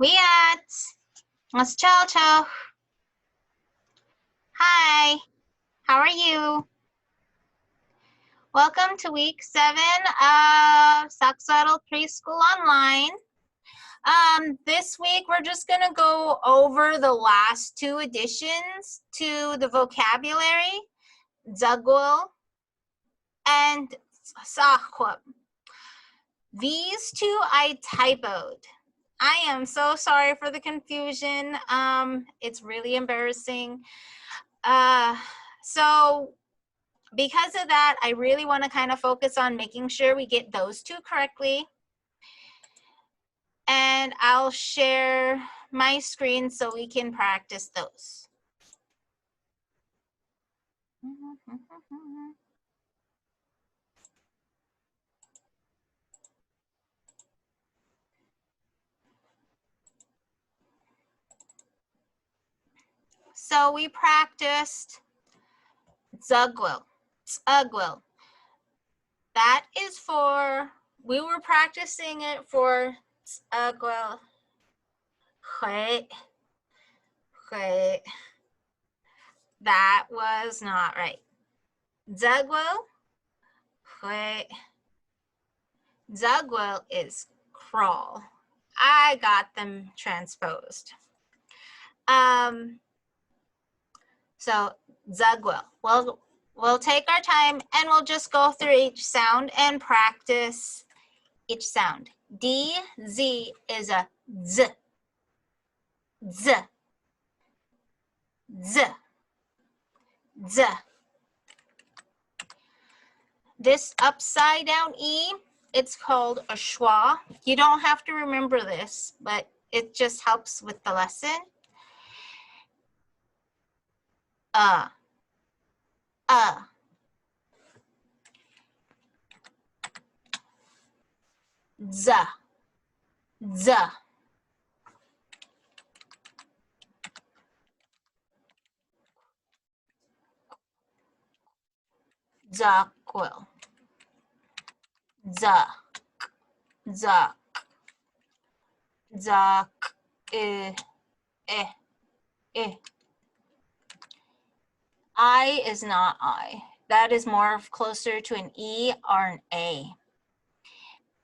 wiʔaac, let's chow. Hi, how are you? Welcome to week 7 of xʷəb Preschool Online. This week we're just gonna go over the last 2 additions to the vocabulary, dᶻeqi and xʷəb. These 2 I typoed. I am so sorry for the confusion. It's really embarrassing. So because of that, I really want to kind of focus on making sure we get those 2 correctly. And I'll share my screen so we can practice those. So we practiced dᶻeqi. That is for, we were practicing it for dᶻeqi. That was not right. dᶻeqi. Dᶻeqi is crawl. I got them transposed. So dᶻeqi. We'll take our time and we'll just go through each sound and practice each sound. D, Z is a Z. Z. Z. Z. This upside down E, it's called a schwa. You don't have to remember this, but it just helps with the lesson. Z. Z. dᶻeqi. Z. Z. Z. I is not I. That is more closer to an E or an A.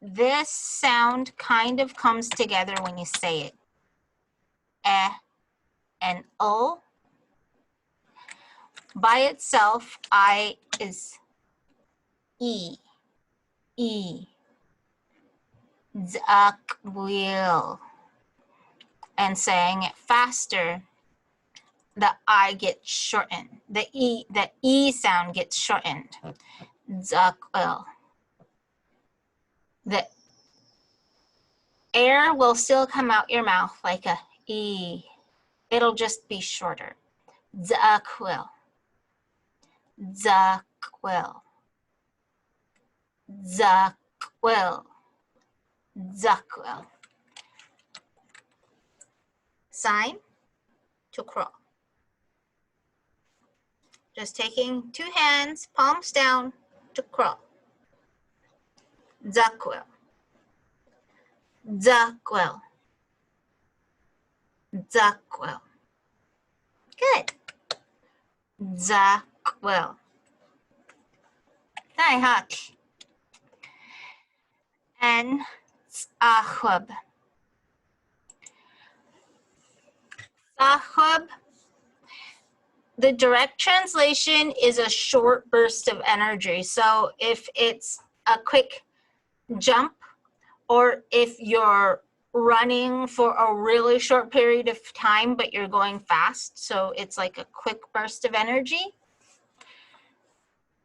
This sound kind of comes together when you say it. And O. By itself, I is E. E. dᶻeqi. And saying it faster, the I gets shortened. The E sound gets shortened. dᶻeqi. The air will still come out your mouth like a E. It'll just be shorter. dᶻeqi. dᶻeqi. dᶻeqi. dᶻeqi. Sign to crawl. Just taking 2 hands, palms down to crawl. dᶻeqi. dᶻeqi. dᶻeqi. Good. dᶻeqi. dᶻeqi. And xʷəb. xʷəb. The direct translation is a short burst of energy. So if it's a quick jump, or if you're running for a really short period of time, but you're going fast, so it's like a quick burst of energy,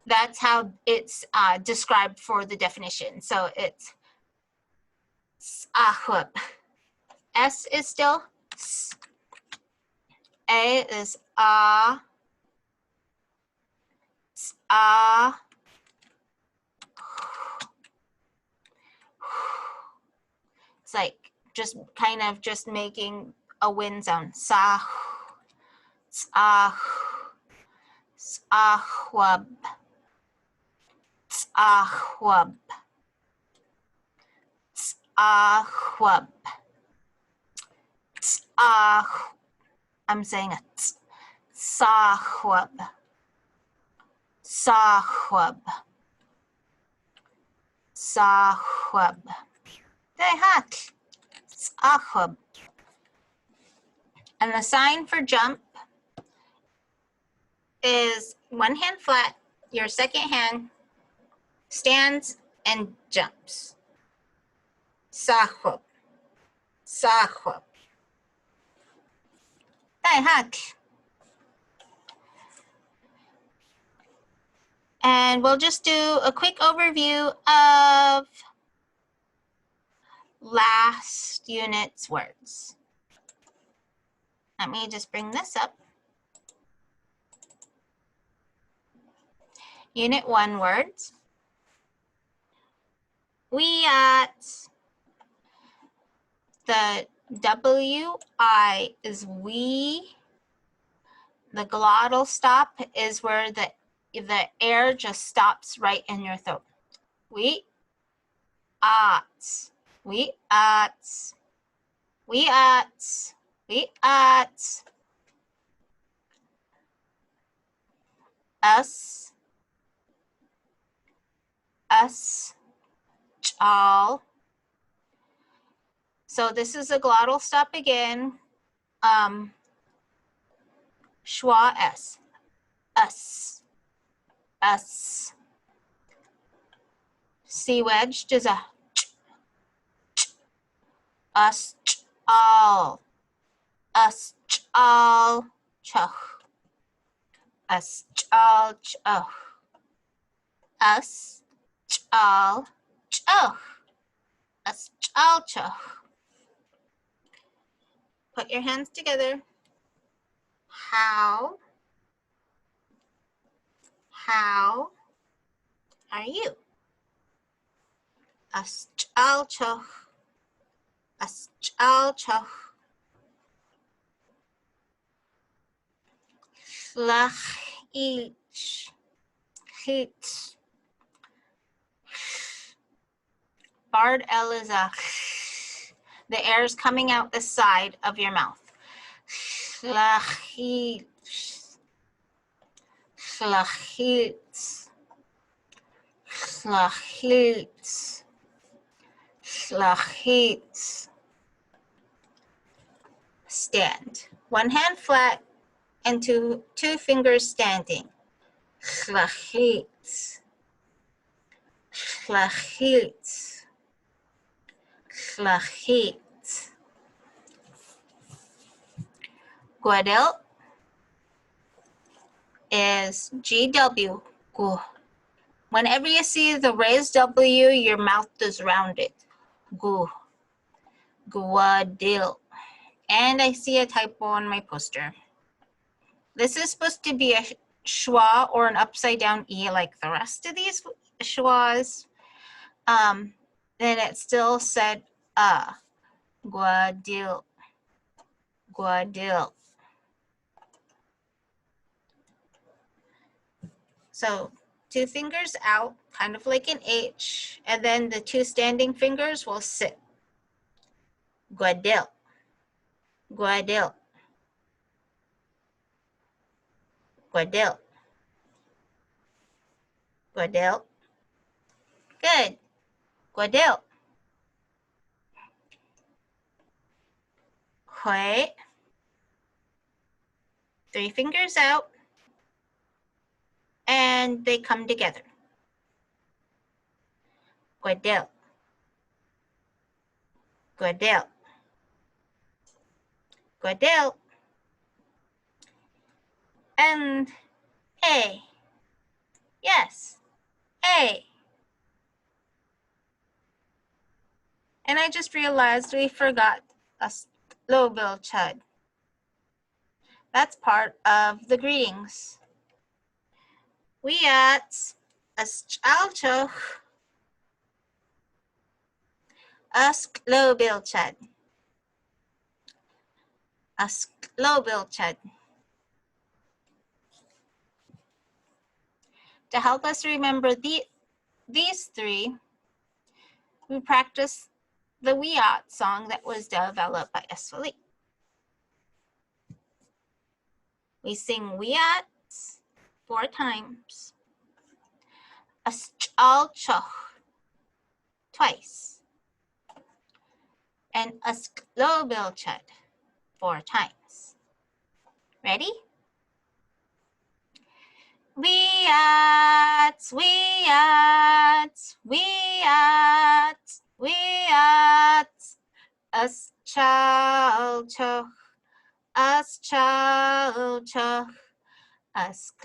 that's how it's described for the definition. So it's xʷəb. S is still S. A is A. It's like just kind of just making a wind sound. Sa. xʷəb. xWəb. I'm saying a t. Saħwab. Saħwab. Saħwab. dᶻeqi. Saħwab. And the sign for jump is one hand flat, your second hand stands and jumps. Saħwab. Saħwab. dᶻeqi. And we'll just do a quick overview of last unit's words. Let me just bring this up. Unit 1 words. Wiʔaac. The W-I is we. The glottal stop is where the air just stops right in your throat. Wiʔaac. Wiʔaac. Wiʔaac. Wiʔaac. Us. Us. All. So this is a glottal stop again. Schwa s. Us. Us. C wedged is a ch, ch. Us. Ch, all. Us. Ch, all. Choch. Us. Ch, all. Choch. Us. Ch, all. Choch. Us. Ch, all. Choch. Put your hands together. How are you? As chalchoch. As chalchoch. xʷiʔ. Hit. Barred L is a. The air is coming out the side of your mouth. xʷiʔ. xʷiʔ. xʷiʔ. xⵡəb. Stand. One hand flat and two fingers standing. xⵡəb. xwəb. xwəb. gʷədil is GW. Whenever you see the raised W, your mouth is rounded. gʷədil. And I see a typo on my poster. This is supposed to be a schwa or an upside down E like the rest of these schwas. Then it still said gʷədil. gʷədil. So two fingers out, kind of like an H, and then the two standing fingers will sit. gʷədil. gʷədil. gʷədil. gʷədil. Good. gʷədil. xⵡiʔ. Three fingers out, and they come together. gʷədil. gʷədil. gʷədil. And A. Yes, A. And I just realized we forgot a ubil chud. That's part of the greetings. Wiʔaac, ʔəsɁ, ubil chud. ubil chud. To help us remember these three, we practice the wiʔaac song that was developed by SSIT. We sing wiʔaac 4 times. ʔəsɁ twice. And ʔəsḵ 4 times. Ready? Wiʔaac, wiʔaac, wiʔaac, wiʔaac. ʔəsŁ, ʔəsŁ, ʔəs뾱, ʔəs뾱,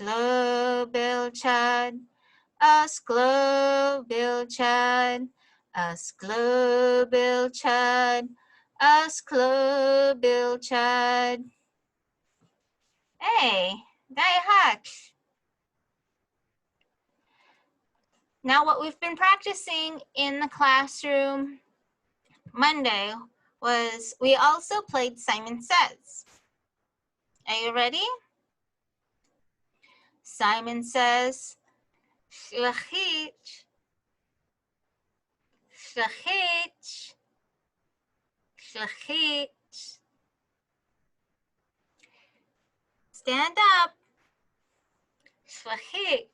ʔəs뾱, ʔəs뾱. Hey, dᶻeqi. Now what we've been practicing in the classroom Monday was we also played Simon Says. Are you ready? Simon says, xʷiʔ, xʷiʔ, xʷiʔ. Stand up. xʷiʔ.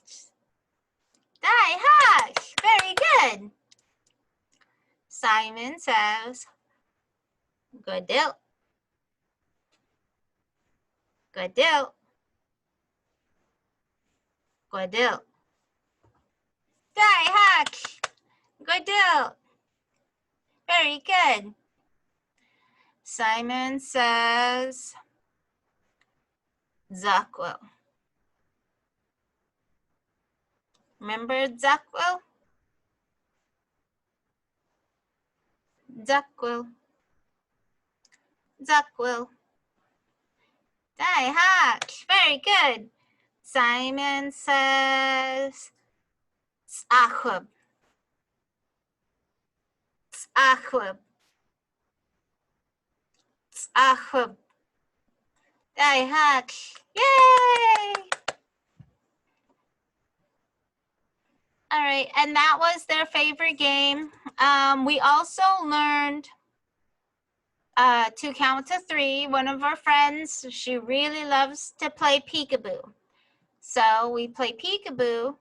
dᶻeqi. Very good. Simon says, gʷədil, gʷədil, gʷədil. dᶻeqi. gʷədil. Very good. Simon says, ʔəsɁ. Remember ʔəsຄໍ? ʔəskö. ʔəskö. dᶻeqi. Very good. Simon says, xʷəb. xʷəb. xʷəb. dᶻeqi. Yay! All right, and that was their favorite game. We also learned to count to 3. One of our friends, she really loves to play peekaboo. So we play peekaboo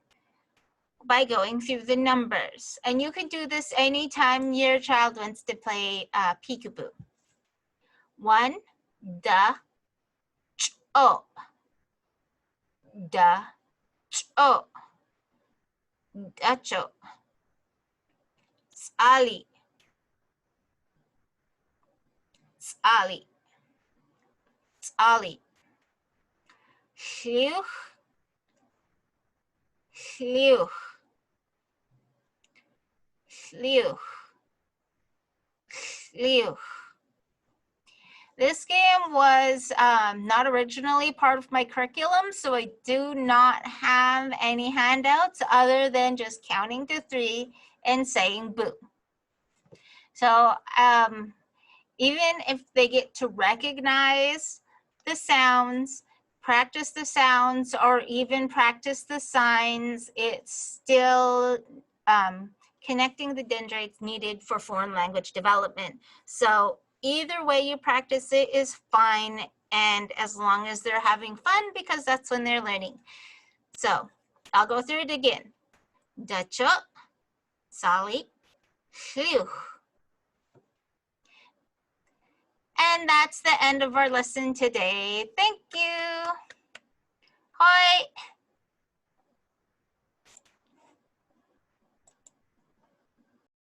by going through the numbers. And you can do this anytime your child wants to play peekaboo. 1, da, ch, o. Da, ch, o. Dacho. Tsali. Tsali. Tsali. Xliuch. Xliuch. Xliuch. Xliuch. This game was not originally part of my curriculum, so I do not have any handouts other than just counting to 3 and saying boo. So even if they get to recognize the sounds, practice the sounds, or even practice the signs, it's still connecting the dendrites needed for foreign language development. So either way you practice it is fine, and as long as they're having fun, because that's when they're learning. So I'll go through it again. Dacho, Sali, Xliuch. And that's the end of our lesson today. Thank you.